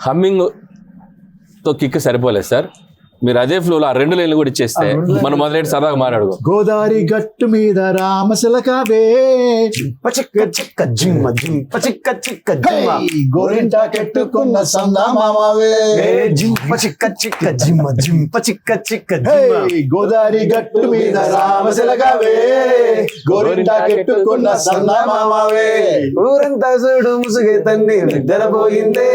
Humming తో kick సరిపోలేదు sir, మీరు అదే ఫ్లో ఆ 2 లైన్లు కూడా ఇచ్చేస్తే మనం మొదలెట్టి సరదాగా మాట్లాడుకో. గోదావరి గట్టు మీద రామశిలకవే గోరింటా కెట్టుకున్న సందామావే గోదావరి గట్టు మీద రామశిలకవే గోరింటా కెట్టుకున్న సందామావే ఊరంతా చూడు ముసుగే తన్ని నిద్రపోయిందే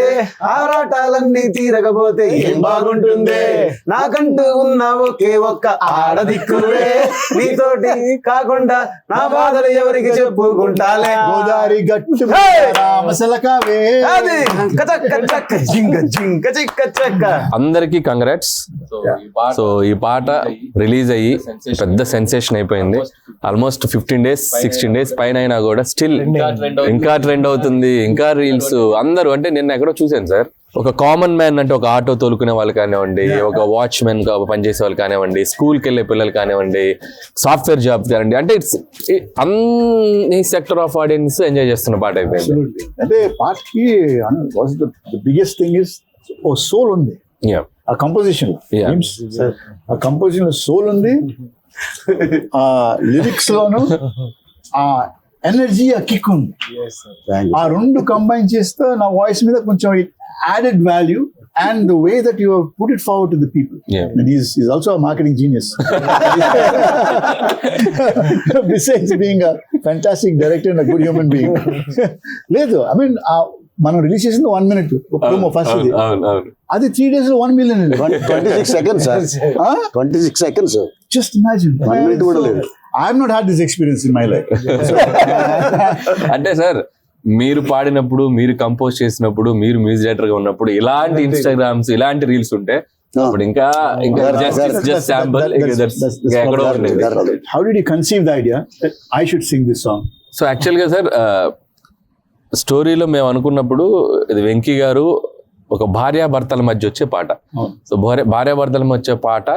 ఆరాటాలన్నీ తీరకపోతే ఏం బాగుంటుందే నాకంటూ ఉన్న ఒకే ఒక్క ఆడదిక్కువే నీతోటి కాకుండా నా బాధలు ఎవరికి చెప్పుకుంటాలే గోదావరి గట్టు రామశిలకవే. అందరికీ కంగ్రాట్స్. సో ఈ పాట రిలీజ్ అయ్యి పెద్ద సెన్సేషన్ అయిపోయింది. ఆల్మోస్ట్ 15 days 16 days పైన అయినా కూడా స్టిల్ ఇంకా ట్రెండ్ అవుతుంది, ఇంకా రీల్స్. అందరూ అంటే నిన్న ఎక్కడో చూసాను సార్, ఒక కామన్ మ్యాన్ అంటే ఒక ఆటో తోలుకునే వాళ్ళు కానివ్వండి, ఒక వాచ్మెన్ గా పనిచేసే వాళ్ళు కానివ్వండి, స్కూల్కి వెళ్ళే పిల్లలు కానివ్వండి, సాఫ్ట్వేర్ జాబ్ కానివ్వండి, అంటే అన్ని సెక్టర్ ఆఫ్ ఆడియన్స్ ఎంజాయ్ చేస్తున్న పాట అయిపోయింది. అంటే పాటకి బిగ్గెస్ట్ థింగ్ ఇస్ ఓ సోల్ ఉంది ఆ కంపోజిషన్. ఆ కంపోజిషన్ లో సోల్ ఉంది, ఆ లిరిక్స్ లోను ఆ ఎనర్జీ, ఆ కిక్ ఉంది. ఆ 2 కంబైన్ చేస్తే నా వాయిస్ మీద కొంచెం added value and the way that you have put it forward to the people. And he's also a marketing genius. Besides being a fantastic director and a good human being. లేదు, I mean, మనం release చేసింది 1 minute promo first, అది 3 days లో 1 million. 26 seconds sir, 26 seconds. Just imagine. 1 minute కూడా లేదు. I have not had this experience in my life. అంటే sir, మీరు పాడినప్పుడు, మీరు కంపోజ్ చేసినప్పుడు, మీరు మ్యూజిక్ డైరెక్టర్ గా ఉన్నప్పుడు ఇలాంటి ఇన్స్టాగ్రామ్స్, ఇలాంటి రీల్స్ ఉంటే అప్పుడు ఇంకా just sample. How did you conceive the idea that I should sing this song? So actual గా సార్, స్టోరీలో మేము అనుకున్నప్పుడు ఇది వెంకీ గారు ఒక భార్యాభర్తల మధ్య వచ్చే పాట. సో భార్యాభర్తల మధ్య వచ్చే పాట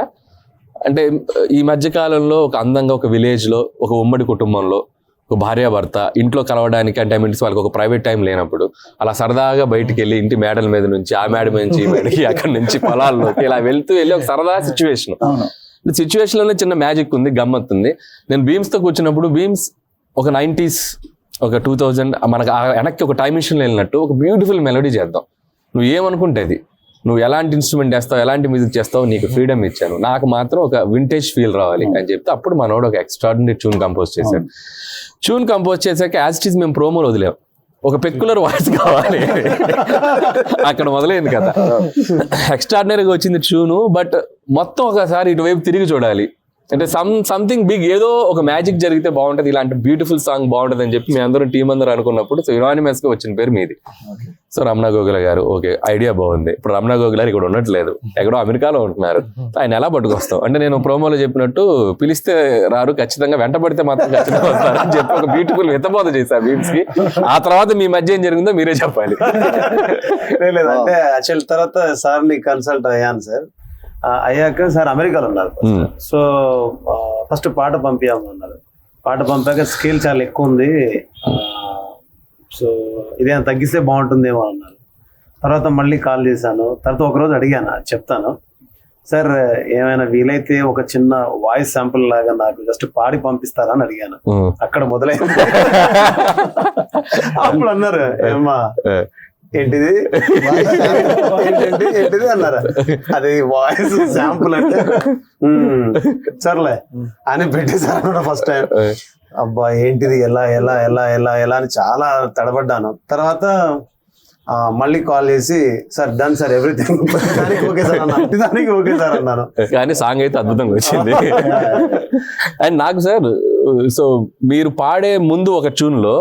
అంటే ఈ మధ్య కాలంలో ఒక అందంగా ఒక విలేజ్ లో ఒక ఉమ్మడి కుటుంబంలో ఒక భార్యాభర్త ఇంట్లో కలవడానికి అంటే వాళ్ళకి ఒక ప్రైవేట్ టైం లేనప్పుడు అలా సరదాగా బయటికి వెళ్ళి ఇంటి మేడల మీద నుంచి ఆ మేడ నుంచి ఈ మేడకి అక్కడి నుంచి పొలాల్లోకి ఇలా వెళ్ళి ఒక సరదా సిచ్యువేషన్ లోనే చిన్న మ్యాజిక్ ఉంది, గమ్మత్ ఉంది. నేను బీమ్స్ తో కూర్చున్నప్పుడు బీమ్స్ ఒక 90s ఒక 2000 మనకు వెనక్కి ఒక టైం మిషన్ వెళ్ళినట్టు ఒక బ్యూటిఫుల్ మెలోడీ చేద్దాం, నువ్వు ఏమనుకుంటే అది, నువ్వు ఎలాంటి ఇన్స్ట్రుమెంట్ చేస్తావు, ఎలాంటి మ్యూజిక్ చేస్తావు, నీకు ఫ్రీడమ్ ఇచ్చాను, నాకు మాత్రం ఒక వింటేజ్ ఫీల్ రావాలి అని చెప్తే అప్పుడు మనోడు ఒక ఎక్స్ట్రాడినరీ ట్యూన్ కంపోజ్ చేశాడు. ట్యూన్ కంపోజ్ చేశాక యాజ్ ఇట్ ఈస్ మేము ప్రోమోలు వదిలేం, ఒక పెక్యులర్ వాయిస్ కావాలి అక్కడ మొదలైంది కదా. ఎక్స్ట్రాడినరీగా వచ్చింది ట్యూను, బట్ మొత్తం ఒకసారి ఇటువైపు తిరిగి చూడాలి అంటే సంథింగ్ బిగ్, ఏదో ఒక మ్యాజిక్ జరిగితే బాగుంటది, ఇలాంటి బ్యూటిఫుల్ సాంగ్ బాగుంటది అని చెప్పి మీ అందరం టీం అందరూ అనుకున్నప్పుడు సో యునానిమస్ గా వచ్చిన పేరు మీది. సో రమణ గోగుల గారు, ఓకే ఐడియా బాగుంది. ఇప్పుడు రమణ గోగుల గారు ఇక్కడ ఉండట్లేదు, ఎక్కడో అమెరికాలో ఉంటున్నారు, ఆయన ఎలా పట్టుకొస్తాం అంటే నేను ప్రోమోలో చెప్పినట్టు పిలిస్తే రారు, ఖచ్చితంగా వెంటబడితే మాత్రం ఖచ్చితంగా వస్తారు అని చెప్పి ఒక బ్యూటిఫుల్ హితబోధ చేశారు బీమ్స్ కి. ఆ తర్వాత మీ మధ్య ఏం జరిగిందో మీరే చెప్పాలి. అంటే యాక్చువల్ తర్వాత సార్ని కన్సల్ట్ అయ్యాను సార్, అయ్యాక సార్ అమెరికాలో ఉన్నారు. సో ఫస్ట్ పాట పంపించాము అన్నారు, పాట పంపాక స్కేల్ చాలా ఎక్కువ ఉంది, సో ఇదేమైనా తగ్గిస్తే బాగుంటుందేమో అన్నారు. తర్వాత మళ్ళీ కాల్ చేశాను, తర్వాత ఒకరోజు అడిగాను, చెప్తాను సార్ ఏమైనా వీలైతే ఒక చిన్న వాయిస్ శాంపుల్ లాగా నాకు జస్ట్ పాడి పంపిస్తారా అని అడిగాను. అక్కడ మొదలైంది. అప్పుడు అన్నారు ఏమ్మా ఏంటిది ఏంటిది అన్నారా, అది వాయిస్ శాంపుల్ అంటే సర్లే అని పెట్టేశారు ఫస్ట్ టైం. అబ్బా ఏంటిది ఎలా ఎలా ఎలా ఎలా ఎలా అని చాలా తడబడ్డాను. తర్వాత మళ్ళీ కాల్ చేసి సార్ డన్ సార్ ఎవ్రీథింగ్ దానికి ఓకే సార్ అన్నాను, దానికి ఓకే సార్ అన్నాను. కానీ సాంగ్ అయితే అద్భుతంగా వచ్చింది. అండ్ నాకు సార్, సో మీరు పాడే ముందు ఒక ట్యూన్ లో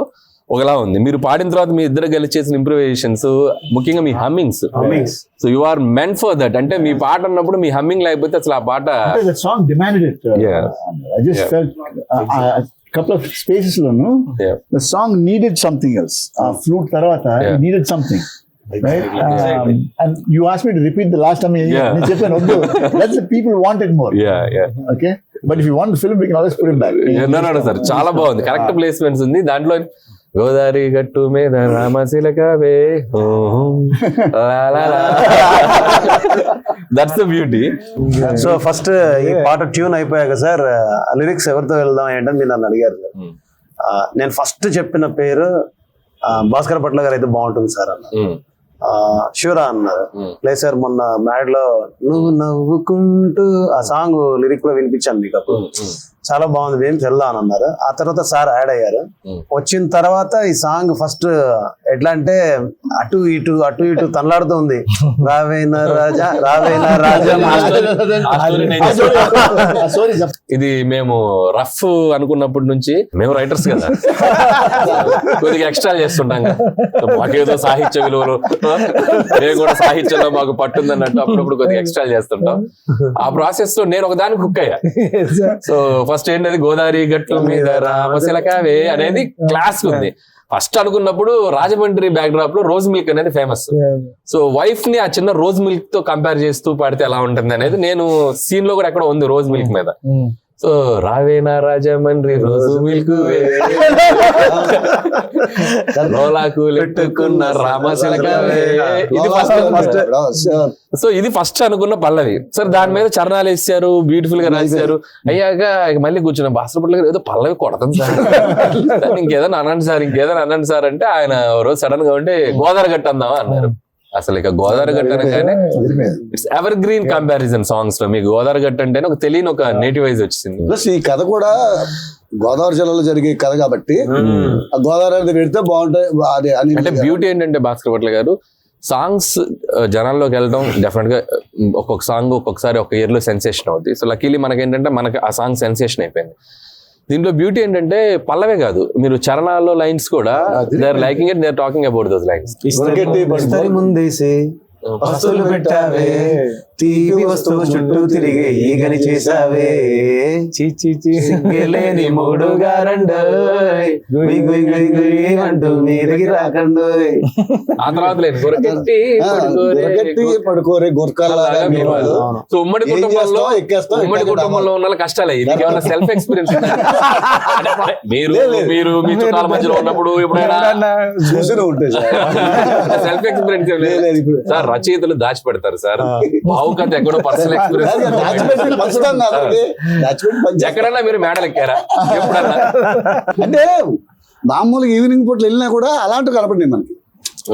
ఒకలా ఉంది, మీరు పాడిన తర్వాత మీ ఇద్దరు కలిసి చేసిన ఇంప్రూవైజేషన్స్, ముఖ్యంగా మీ hummings, so you are meant for that. అంటే మీ పాట అన్నప్పుడు మీ హమ్మింగ్ లేకపోతే అసలు ఆ పాట couple of spaces loan Yeah. the song needed something else. Flute తర్వాత Yeah. it needed something. Right? And you asked me to repeat the last time. Yeah. నేను చెప్పాను వద్దు. That's the people wanted more. Yeah. Okay, but if you want the film, we can always put it back. No, sir చాలా బాగుంది, correct placements ఉంది దాంట్లో. గోదావరి గట్టు మీద రామశిలకవే that's the beauty. So first ఈ పాట ట్యూన్ అయిపోయాక సార్ లిరిక్స్ ఎవరితో వెళ్దాం ఏంటని మీరు నన్ను అడిగారు సార్. నేను ఫస్ట్ చెప్పిన పేరు భాస్కర్ భట్ల గారు అయితే బాగుంటుంది సార్ అన్న. షూరా అన్నారు. లేదు సార్ మొన్న మ్యాడ్ లో నువ్వు నవ్వుకుంటూ ఆ సాంగ్ లిరిక్ లో వినిపించాను మీకు అప్పుడు, చాలా బాగుంది మేము వెళ్దాం అని అన్నారు. ఆ తర్వాత సార్ యాడ్ అయ్యారు. వచ్చిన తర్వాత ఈ సాంగ్ ఫస్ట్ ఎట్లా అంటే అటు ఇటు తనలాడుతుంది. రావేనా రాజా రావేనా రాజా. ఇది మేము రఫ్ అనుకున్నప్పటి నుంచి, మేము రైటర్స్ కదా, కొద్దిగా ఎక్స్ట్రా చేస్తుంటాం కదా. మాకేదో సాహిత్య విలువలు, మేము కూడా సాహిత్యంలో మాకు పట్టుందన్నట్టు అప్పుడప్పుడు కొద్దిగా ఎక్స్ట్రా చేస్తుంటాం. ఆ ప్రాసెస్ లో నేను ఒకదానికి కుక్ అయ్యా. సో ఫస్ట్ ఏంటది, గోదావరి గట్టు మీద రామశిలకవే అనేది క్లాస్ ఉంది. ఫస్ట్ అనుకున్నప్పుడు రాజమండ్రి బ్యాక్ డ్రాప్ లో రోజ్ మిల్క్ అనేది ఫేమస్. సో వైఫ్ ని ఆ చిన్న రోజ్ మిల్క్ తో కంపేర్ చేస్తూ పాడితే ఎలా ఉంటుంది అనేది నేను సీన్ లో కూడా ఎక్కడ ఉంది రోజ్ మిల్క్ మీద. సో రావేనా రాజమండ్రి రోజు మిల్క్ లోలాకు లెట్టుకున్న రామశిలకవే. ఇది ఫస్ట్. సో ఇది ఫస్ట్ అనుకున్న పల్లవి. సరే దాని మీద చరణాలు వేసారు, బ్యూటిఫుల్ గా రాశారు. అయ్యాక మళ్ళీ కూర్చున్నా భాస్కర్ భట్ల గారు ఏదో పల్లవి కొడతాం సార్, ఇంకేదైనా అనండి సార్ అంటే ఆయన రోజు సడన్ గా ఉంటే గోదావరి గట్టు అందామా అన్నారు. అసలు ఇక గోదావరి గట్టు అనగానే it's ever green comparison songs లో. మీకు గోదావరి గట్టు అంటేనే ఒక తెలియని ఒక నేటివ్ వైజ్ వచ్చింది. ప్లస్ ఈ కథ కూడా గోదావరి జిల్లాలో జరిగే కథ కాబట్టి ఆ గోదావరి అనేది పెడితే బాగుంటాయి. అంటే బ్యూటీ ఏంటంటే భాస్కర్ భట్ల గారు సాంగ్స్ జనాల్లోకి వెళ్ళడం డెఫినెట్ గా ఒక్కొక్క సాంగ్ ఒక్కొక్కసారి ఒక ఇయర్ లో సెన్సేషన్ అవుతుంది. సో లక్కీలీ మనకేంటంటే మనకి ఆ సాంగ్ సెన్సేషన్ అయిపోయింది. దీంట్లో బ్యూటీ ఏంటంటే పల్లవే కాదు, మీరు చరణాల్లో లైన్స్ కూడా they are liking it, they are talking about those lines. ముందేసి వస్తువులు పెట్టావే, తీపి వస్తువు చుట్టూ తిరిగి ఈగని చేసావే, లేని మూడు గారండోయ్ అంటూ మీదకి రాకండోయ్. ఆ తర్వాత లేదు పడుకోరే గుర్కాలాగా. సో ఉమ్మడి కుటుంబంలో ఉన్న కష్టాలే. మీకు ఏమన్నా సెల్ఫ్ ఎక్స్పీరియన్స్ మీరు మీ చుట్టాల మధ్యలో ఉన్నప్పుడు ఎప్పుడైనా సెల్ఫ్ ఎక్స్పీరియన్స్ సార్ రచయితలు దాచిపెడతారు సార్, భావుకథ ఎక్కడో పర్సనల్ ఎక్స్పీరియన్స్. ఎక్కడన్నా మీరు మేడలు ఎక్కారా ఎప్పుడన్నా? అంటే మామూలుగా ఈవినింగ్ పూట్లు వెళ్ళినా కూడా అలాంటివి కనపడింది మనకి.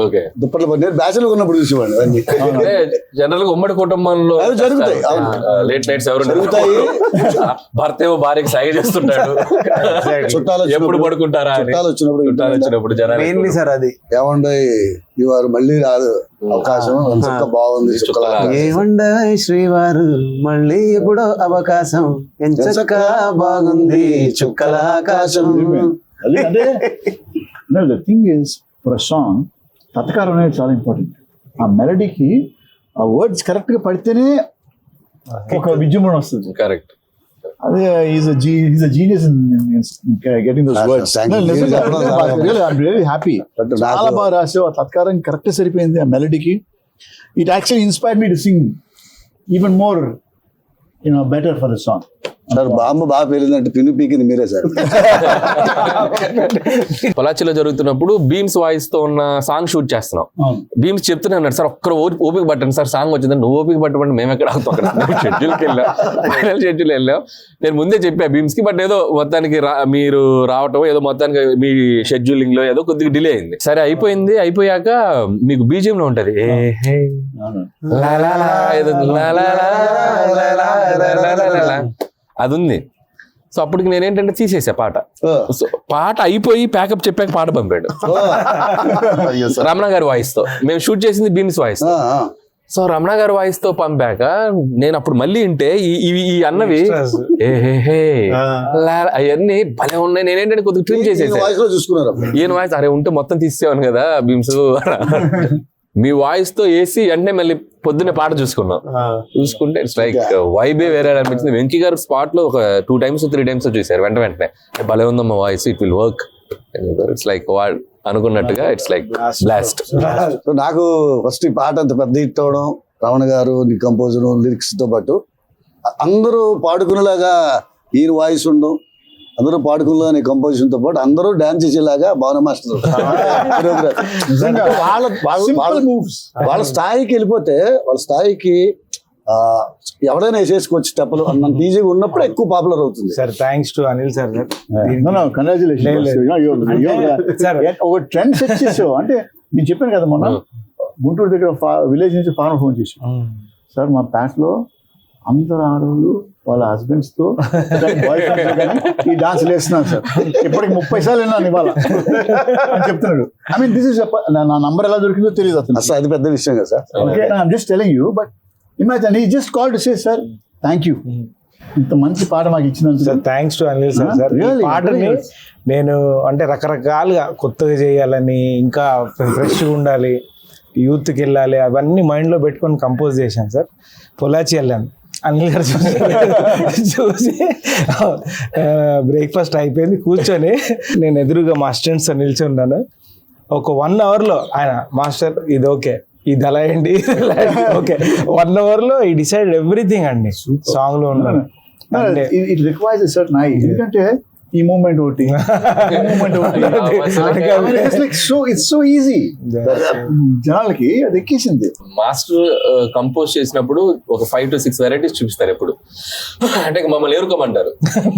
ఓకే, దుప్పట్లు నేను బ్యాచులర్ ఉన్నప్పుడు చూసేవాడు. అంటే జనరల్ గా ఉమ్మడి కుటుంబంలో జరుగుతాయి, లేట్ నైట్స్ ఎవరు జరుగుతాయి. భర్త ఏమో భార్యకి సాయి చేస్తుంటాడు, చుట్టాలు ఎప్పుడు పడుకుంటారా, చుట్టాలు వచ్చినప్పుడు జనాలు సార్ అది ఏమండే ఇవారు మళ్ళీ రాదు అవకాశం, బాగుంది ఏమండే శ్రీవారు మళ్ళీ ఎప్పుడో అవకాశం, ఎంచక్క బాగుంది చుక్కల ఆకాశం. అంటే the thing is, for a song తత్కారం అనేది చాలా ఇంపార్టెంట్. ఆ మెలడీకి ఆ వర్డ్స్ కరెక్ట్ గా పడితేనే ఒక విజృంభణ వస్తుంది. కరెక్ట్. అదే he's a genius in getting those words. I'm really happy. చాలా బాగా రాసావు. ఆ తత్కారం కరెక్ట్ సరిపోయింది ఆ మెలడీకి. It actually inspired me to sing even more, better for the song. Sir bomb బాగా పేలిందంటే పిన్ను పీకింది మీరే సార్. పొలాచిలో జరుగుతున్నప్పుడు బీమ్స్ వాయిస్ తో ఉన్న సాంగ్ షూట్ చేస్తున్నాం. బీమ్స్ చెప్తూనే అన్నాడు, సార్ ఒక్కరు ఓపిక పట్టండి సార్, సాంగ్ వచ్చింది. నువ్వు ఓపిక పట్టమంటే మేము ఎక్కడ ఆగుతాం, అక్కడ షెడ్యూల్కి వెళ్ళాం. నేను ముందే చెప్పా బీమ్స్ కి, బట్ ఏదో మొత్తానికి మీరు రావటం ఏదో మొత్తానికి మీ షెడ్యూలింగ్ లో ఏదో కొద్దిగా డిలే అయింది. సరే అయిపోయింది. అయిపోయాక మీకు బీజిఎం లో ఉంటది అది ఉంది. సో అప్పటికి నేనేంటంటే తీసేసా పాట. సో పాట అయిపోయి ప్యాకప్ చెప్పాక పాట పంపాడు రమణ గారి వాయిస్ తో. మేము షూట్ చేసింది బీమ్స్ వాయిస్. సో రమణ గారి వాయిస్ తో పంపాక నేను అప్పుడు మళ్ళీ వింటే ఈ అన్నవి అవన్నీ భలే ఉన్నాయి. నేనేంటంటే కొద్దిగా ట్యూన్ చేసేసాను. ఈయన వాయిస్ అరే ఉంటే మొత్తం తీసేవాను కదా బీమ్స్. మీ వాయిస్ తో వేసి అంటే మళ్ళీ పొద్దున్నే పాట చూసుకున్నాం. చూసుకుంటే ఇట్స్ లైక్ వైబే వేరే అనిపించింది. వెంకీ గారు స్పాట్ లో ఒక 2 times 3 times చూసారు వెంటనే భలే ఉందమ్మా voice, it will work. It's like అనుకున్నట్టుగా ఇట్స్ లైక్ బ్లాస్ట్. సో నాకు ఫస్ట్ ఈ పాట అంత పెద్ద హిట్ అవడం, రమణ గారు కంపోజర్ లిరిక్స్ తో పాటు అందరూ పాడుకునేలాగా ఈయన వాయిస్ ఉండడం, అందరూ పాడుకునేలాగా కంపోజిషన్ తో పాటు అందరూ డాన్స్ చేసేలాగా భావన మాస్టర్ వాళ్ళ స్థాయికి వెళ్ళిపోతే వాళ్ళ స్థాయికి ఎవరైనా వేసేసుకోవచ్చు స్టెప్పులు అన్నంత ఈజీగా ఉన్నప్పుడు ఎక్కువ పాపులర్ అవుతుంది. Sir thanks to Anil sir. ఒక ట్రెండ్ సెట్ చేసావు. అంటే నేను చెప్పాను కదా మొన్న గుంటూరు దగ్గర విలేజ్ నుంచి ఫార్మర్ ఫోన్ చేసి, సార్ మా ప్యాట్ లో అందరు ఆడవాళ్ళు వాళ్ళ హస్బెండ్స్ తో బాయ్ ఫ్రెండ్స్ కానీ ఈ డాన్స్ వేస్తున్నాను సార్, ఇప్పటికి 30 సార్లు విన్నాను ఇవాళ అని చెప్తున్నాడు. ఐ మీన్ దిస్ ఇస్ నా నంబర్ ఎలా దొరికిందో తెలియదు అతను. అసలు అది పెద్ద విషయం కదా sir. Okay, I'm just telling you. But imagine he just call to say sir thank you, ఇంత మంచి పాట మాకు ఇచ్చినందుకు. Sir thanks to Anil sir. Sir ఈ పాటని నేను అంటే రకరకాలుగా కొత్తగా చేయాలని, ఇంకా ఫ్రెష్గా ఉండాలి, యూత్కి వెళ్ళాలి, అవన్నీ మైండ్లో పెట్టుకొని కంపోజ్ చేశాను సార్. పొలాచి వెళ్ళాను, అనిల్ గారు చూసి బ్రేక్ఫాస్ట్ అయిపోయింది, కూర్చొని నేను ఎదురుగా మా స్టూడెంట్స్ నిలిచి ఉన్నాను. ఒక 1 hourలో ఆయన మాస్టర్ ఇది ఓకే, ఇది అలా ఏంటి ఓకే, 1 hourలో ఈ డిసైడ్ ఎవ్రీథింగ్ అండి సాంగ్ లో ఉన్నాను. It requires a certain I, ఎందుకంటే ఈ మూమెంట్ ఒకటి ఇట్స్ సో ఈజీ, జనాలకి అది ఎక్కేసింది. మాస్టర్ కంపోజ్ చేసినప్పుడు ఒక 5 to 6 varieties చూపిస్తారు ఎప్పుడు. అంటే మమ్మల్ని ఎరుకోమంటారు,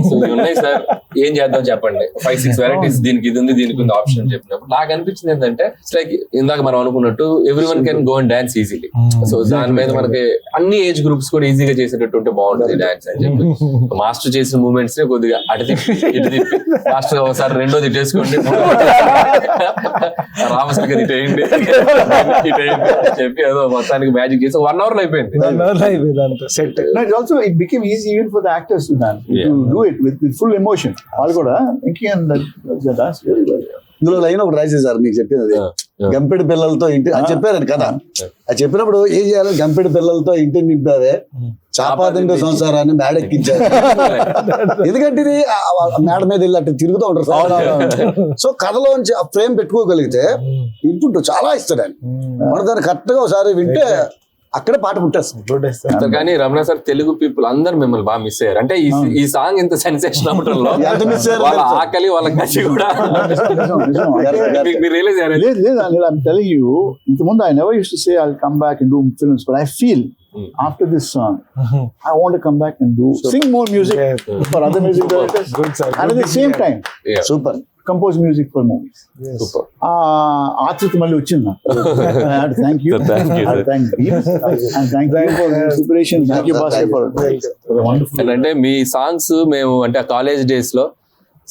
సో ఇవి ఉన్నాయి సార్ ఏం చేద్దాం చెప్పండి, 5-6 varieties, దీనికి ఇది ఉంది దీనికి ఉంది ఆప్షన్ చెప్పినప్పుడు నాకు అనిపించింది ఏంటంటే లైక్ ఇందాక మనం అనుకున్నట్టు every one can go and dance easily. So దాని మీద మనకి అన్ని ఏజ్ గ్రూప్స్ కూడా ఈజీగా చేసేటట్టు ఉంటే బాగుంటుంది డాన్స్ అని చెప్పి మాస్టర్ చేసిన మూమెంట్స్ ని కొద్దిగా అటు తిప్పి మాస్టర్ ఒకసారి రెండో తిట్టేసుకోండి, రామశంకర్ ఇటేయండి చెప్పి ఏదో మొత్తానికి మ్యాజిక్ చేసి 1 hour అయిపోయింది. Set also it became easy even for the actors to do it with full emotion. వాళ్ళు కూడా ఇందులో లైన్ ఒకటి రాసేసారు మీకు చెప్పినది, గంపెడి పిల్లలతో ఇంటి అని చెప్పారు కదా. అది చెప్పినప్పుడు ఏం చేయాలి, గంపెడి పిల్లలతో ఇంటిని నింపారే, చాపాతింటే సంసారాన్ని మేడెక్కించారు. ఎందుకంటే ఇది మేడ మీద వెళ్ళి అట్లా తిరుగుతూ ఉంటారు. సో కథలోంచి ఆ ఫ్రేమ్ పెట్టుకోగలిగితే ఇన్పుట్ చాలా ఇస్తాడు ఆయన. మన దాన్ని కరెక్ట్ గా ఒకసారి వింటే అక్కడే పాట పుట్టేస్తారు. కానీ రమణ సార్ తెలుగు పీపుల్ అందరు మిమ్మల్ని బాగా మిస్ అయ్యారు. అంటే ఈ సాంగ్ ఇంత సెన్సేషన్ అవటంలో వాళ్ళ ఆకలి వాళ్ళ కసి కూడా మీరు రియలైజ్ అయ్యారు. లేదు, I'm telling you, ఇంతకుముందు I never used to say I'll come back and do films, but I feel after this song I want to come back and sing more music for other music directors, and at the same time super compose music for movies. Super. ఆతృత మళ్ళీ వచ్చింది. Thank you. Thank you and thank you for the inspiration. Thank you Bhaskar for wonderful. అంటే మీ songs మేము అంటే college days లో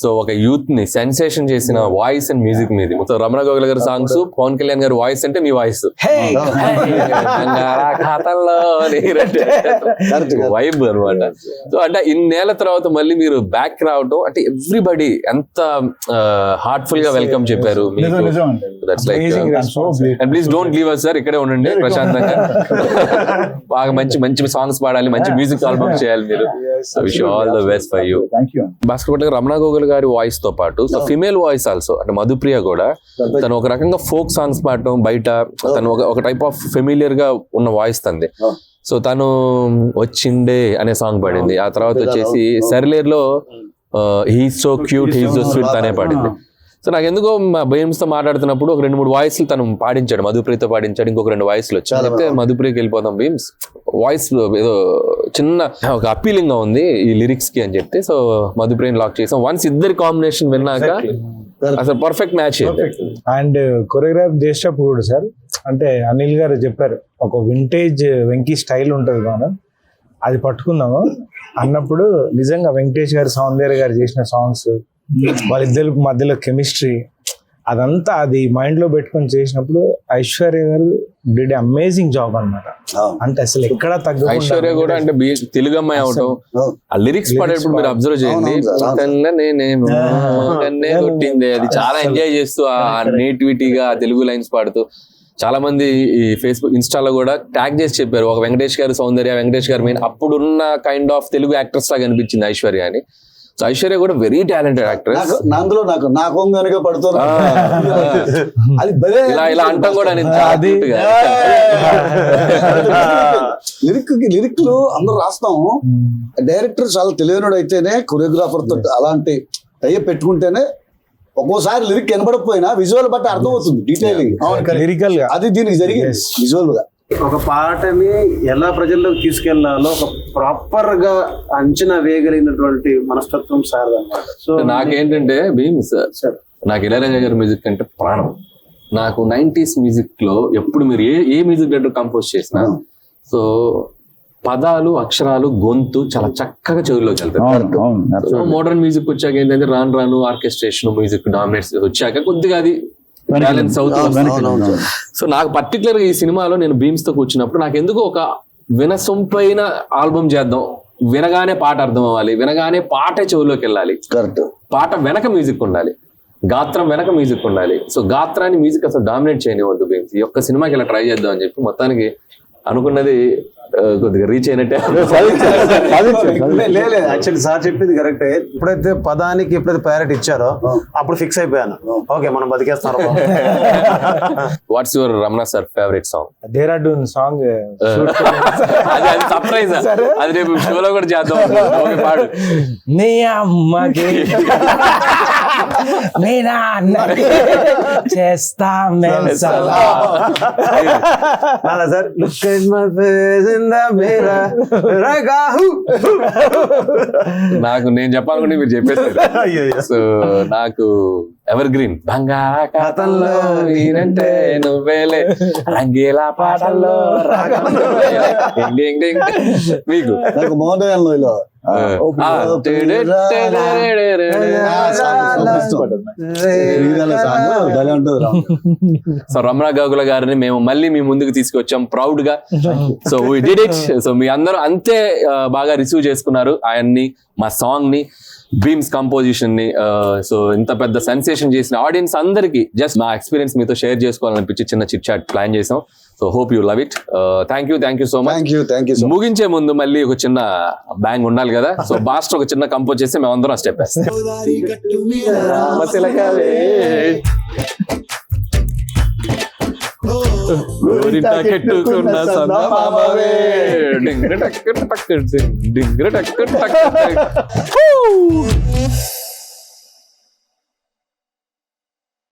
so ఒక youth ని sensation చేసిన వాయిస్ అండ్ మ్యూజిక్ మీది. మొత్తం రమణ గోగుల గారి సాంగ్స్, పవన్ కళ్యాణ్ గారి వాయిస్ అంటే మీ వాయిస్ వైబ్ అనమాట. సో అంటే ఇన్నేళ్ల తర్వాత మళ్ళీ మీరు బ్యాక్ రావటం అంటే ఎవ్రీబడి ఎంత హార్ట్ఫుల్ గా వెల్కమ్ చెప్పారు మీకు. That's like and please don't leave us sir, ఇక్కడే ఉండండి ప్రశాంతంగా. బాగా మంచి మంచి సాంగ్స్ పాడాలి, మంచి మ్యూజిక్ ఆల్బమ్ చేయాలి మీరు. Wish all the best for you. Bhaskar Bhatt గారు రమణ గోగుల్ గారి వాయిస్ తో పాటు సో ఫిమేల్ వాయిస్ ఆల్సో అంటే మధుప్రియ కూడా తను ఒక రకంగా ఫోక్ సాంగ్స్ పాడటం, బయట తను ఒక టైప్ ఆఫ్ ఫెమిలియర్ గా ఉన్న వాయిస్ తంది. సో తను వచ్చిండే అనే సాంగ్ పాడింది. ఆ తర్వాత వచ్చేసి సరిలేరులో he's so cute he's so sweet తనే పాడింది. సో నాకు ఎందుకో మా భయంతో మాట్లాడుతున్నప్పుడు ఒక 2-3 వాయిస్లు తను పాడించాడు, మధుప్రియతో పాడించాడు, ఇంకొక 2 వాయిస్లు వచ్చాయి. అయితే మధుప్రియకి వెళ్ళిపోతాం భీమ్స్ వాయిస్ ఏదో చిన్న ఒక అపీలింగ్ గా ఉంది ఈ లిరిక్స్ కి అని చెప్తే సో మధుప్రియని లాక్ చేసాం. వన్స్ ఇద్దరి కాంబినేషన్ విన్నాక అసలు పర్ఫెక్ట్ మ్యాచ్. అండ్ కొరియోగ్రాఫ్ చేసేటప్పుడు కూడా సార్ అంటే అనిల్ గారు చెప్పారు ఒక వింటేజ్ వెంకీ స్టైల్ ఉంటుంది మనం అది పట్టుకుందాము అన్నప్పుడు నిజంగా వెంకటేష్ గారు, సౌందర్య గారు చేసిన సాంగ్స్, వాళ్ళిద్దరి మధ్యలో కెమిస్ట్రీ అదంతా అది మైండ్ లో పెట్టుకొని చేసినప్పుడు ఐశ్వర్య గారు డిడ్ అమేజింగ్ జాబ్ అన్నమాట. అంటే అసలు ఎక్కడ తగ్గ ఐశ్వర్య కూడా అంటే తెలుగు అమ్మాయి అవటం ఆ లిరిక్స్ పాడేటప్పుడు మీరు అబ్జర్వ్ చేయండి, కొట్టింది అది చాలా ఎంజాయ్ చేస్తూ ఆ నేటివిటీగా తెలుగు లైన్స్ పాడుతూ చాలా మంది ఈ ఫేస్బుక్ ఇన్స్టాలో కూడా ట్యాగ్ చేసి చెప్పారు, ఒక వెంకటేష్ గారు సౌందర్య, వెంకటేష్ గారు మెయిన్ అప్పుడున్న కైండ్ ఆఫ్ తెలుగు యాక్ట్రెస్ లాగా అనిపించింది ఐశ్వర్య అని. సో ఐశ్వర్య కూడా వెరీ టాలెంటెడ్ యాక్ట్రెస్. అందులో నాకు కనుక పడుతున్నా అది భలే ఇలా అంటాం కూడా లిరిక్లు అందరూ రాస్తాము. డైరెక్టర్ చాలా తెలియనుడు అయితేనే, కొరియోగ్రాఫర్ తో అలాంటి టైప్ పెట్టుకుంటేనే ఒక్కోసారి లిరిక్ కనబడకపోయినా విజువల్ బట్టి అర్థమవుతుంది డీటెయిలింగ్. లిరికల్ గా అది దీనికి జరిగింది విజువల్ గా. ఒక పాటని ఎలా ప్రజల్లోకి తీసుకెళ్లాలో ఒక ప్రాపర్ గా అంచనా వేయగలిగినటువంటి మనస్తత్వం సార్ అన్నమాట. సో నాకేంటంటే భీమ్స్, నాకు ఇళయరాజా గారి మ్యూజిక్ అంటే ప్రాణం. నాకు 90s మ్యూజిక్ లో ఎప్పుడు మీరు ఏ మ్యూజిక్ డైరెక్టర్ కంపోజ్ చేసినా సో పదాలు, అక్షరాలు, గొంతు చాలా చక్కగా చెవుల్లోకి వెళ్తాయి. సో మోడర్న్ మ్యూజిక్ వచ్చాక ఏంటంటే రాను ఆర్కెస్ట్రేషన్ మ్యూజిక్ డామినేట్స్ వచ్చాక కొద్దిగా అది బ్యాలెన్స్ అవుతుంది. సో నాకు పర్టికులర్ గా ఈ సినిమాలో నేను భీమ్స్ తో కూర్చున్నప్పుడు నాకు ఎందుకు ఒక వినసొంపైన ఆల్బమ్ చేద్దాం, వినగానే పాట అర్థం అవ్వాలి, వినగానే పాటే చెవులోకి వెళ్ళాలి, కరెక్ట్ పాట వెనక మ్యూజిక్ ఉండాలి, గాత్రం వెనక మ్యూజిక్ ఉండాలి. సో గాత్రాన్ని మ్యూజిక్ అసలు డామినేట్ చేయనివద్దు భీమ్స్. ఈ ఒక్క సినిమాకి ఇలా ట్రై చేద్దాం అని చెప్పి మొత్తానికి అనుకున్నది కొద్దిగా రీచ్ అయినట్టే. లేదు యాక్చువల్లీ సార్ చెప్పింది కరెక్టే. ఎప్పుడైతే పదానికి ఎప్పుడైతే ప్రయారిటీ ఇచ్చారో అప్పుడు ఫిక్స్ అయిపోయాను, ఓకే మనం బతికేస్తాం. What's your Ramana sir favourite song? Dehradun song అది సర్ప్రైజ్, అది రేపు షోలో కూడా చేద్దాం. పాడు. నీ అమ్మకి నీ నాన్నకి చేస్తా sir look at my face in the mirror రగాహు. నాకు నేను చెప్పాలనుకుంటే మీరు చెప్పేసారు. సో నాకు ఎవర్ గ్రీన్ బంగాళాఖాతంలో వీరంటే నువ్వేలే, రంగీలా పాటల్లో మీకు నాకు మోహన్ సో రమణ గోగుల గారిని మేము మళ్ళీ మీ ముందుకు తీసుకొచ్చాం ప్రౌడ్ గా. So we did it. So మీ అందరూ అంతే బాగా రిసీవ్ చేసుకున్నారు ఆయన్ని, మా సాంగ్ ని, భీమ్స్ కంపోజిషన్ ని. సో ఇంత పెద్ద సెన్సేషన్ చేసిన ఆడియన్స్ అందరికి జస్ట్ నా ఎక్స్పీరియన్స్ మీతో షేర్ చేసుకోవాలనిపించి చిన్న చిట్ చాట్ ప్లాన్ చేసాం. So hope you love it. Thank you so much. ముగించే ముందు మళ్ళీ ఒక చిన్న బ్యాంగ్ ఉండాలి కదా. సో బాస్టర్ ఒక చిన్న కంపోజ్ చేస్తే మేమందరం స్టెప్ వేస్తాం. కెట్టుకున్న సందమామవే డింగ్ టక్ టక్ డింగ్ టక్ టక్